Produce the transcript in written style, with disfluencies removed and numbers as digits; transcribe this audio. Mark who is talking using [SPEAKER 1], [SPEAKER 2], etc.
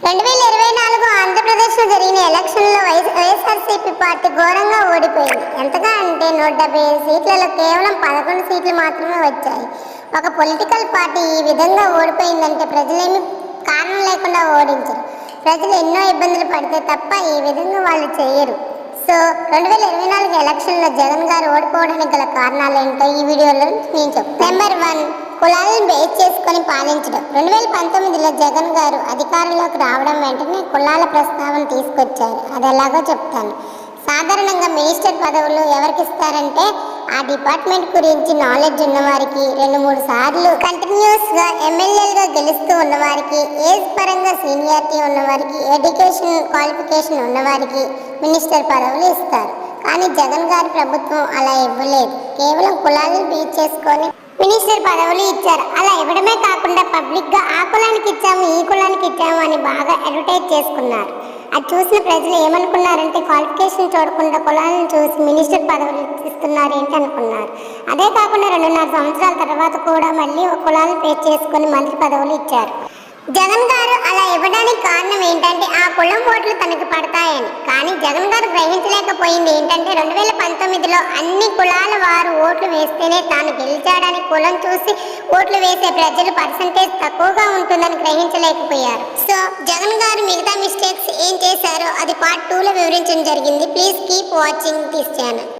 [SPEAKER 1] 2024 ఆంధ్రప్రదేశ్లో జరిగిన ఎలక్షన్లో వైఎస్ఆర్సీపీ పార్టీ ఘోరంగా ఓడిపోయింది. ఎంతగా అంటే 175 సీట్లలో కేవలం 11 సీట్లు మాత్రమే వచ్చాయి. ఒక పొలిటికల్ పార్టీ ఈ విధంగా ఓడిపోయిందంటే ప్రజలేమి కారణం లేకుండా ఓడించరు. ప్రజలు ఎన్నో ఇబ్బందులు పడితే తప్ప ఈ విధంగా వాళ్ళు చేయరు. సో 2024 ఎలక్షన్లో జగన్ గారు ఓడిపోవడానికి గల కారణాలు ఏంటో ఈ వీడియోలో నేను చెప్తాను. నెంబర్ 1, కులాలను బేస్ చేసుకొని పాలించడం. 2019లో జగన్ గారు అధికారంలోకి రావడం వెంటనే కులాల ప్రస్తావన తీసుకొచ్చారు. అది ఎలాగో చెప్తాను. సాధారణంగా మినిస్టర్ పదవులు ఎవరికి ఇస్తారంటే ఆ డిపార్ట్మెంట్ గురించి నాలెడ్జ్ ఉన్నవారికి, 2-3 సార్లు కంటిన్యూస్గా ఎమ్మెల్యేలుగా గెలుస్తూ ఉన్నవారికి, ఏజ్ పరంగా సీనియారిటీ ఉన్నవారికి, ఎడ్యుకేషన్ క్వాలిఫికేషన్ ఉన్నవారికి మినిస్టర్ పదవులు ఇస్తారు. కానీ జగన్ గారి ప్రభుత్వం అలా ఇవ్వలేదు. కేవలం కులాలను బీచ్ చేసుకొని మినిస్టర్ పదవులు ఇచ్చారు. అలా ఇవ్వడమే కాకుండా పబ్లిక్గా ఆ కులానికి ఇచ్చాము, ఈ కులానికి ఇచ్చాము అని బాగా అడ్వర్టైజ్ చేసుకున్నారు. అది చూసిన ప్రజలు ఏమనుకున్నారంటే క్వాలిఫికేషన్ చూడకుండా కులాలను చూసి మినిస్టర్ పదవులు ఇస్తున్నారు ఏంటి అనుకున్నారు. అదే కాకుండా 2.5 సంవత్సరాల తర్వాత కూడా మళ్ళీ కులాలను పేరు చేసుకొని మంత్రి పదవులు ఇచ్చారు. జగన్ గారు అలా ఇవ్వడానికి కారణం ఏంటంటే ఆ కులం ఓట్లు తనకి పడతాయని. కానీ జగన్ గారు గ్రహించలేకపోయింది ఏంటంటే 2019లో అన్ని కులాల వారు ఓట్లు వేస్తేనే తాను గెలిచాడని కులం చూసి ఓట్లు వేసే ప్రజలు పర్సంటేజ్ తక్కువగా ఉంటుందని గ్రహించలేకపోయారు. సో జగన్ గారు మిగతా మిస్టేక్స్ ఏం చేశారో అది పార్ట్ 2లో వివరించడం జరిగింది. Please keep watching this channel.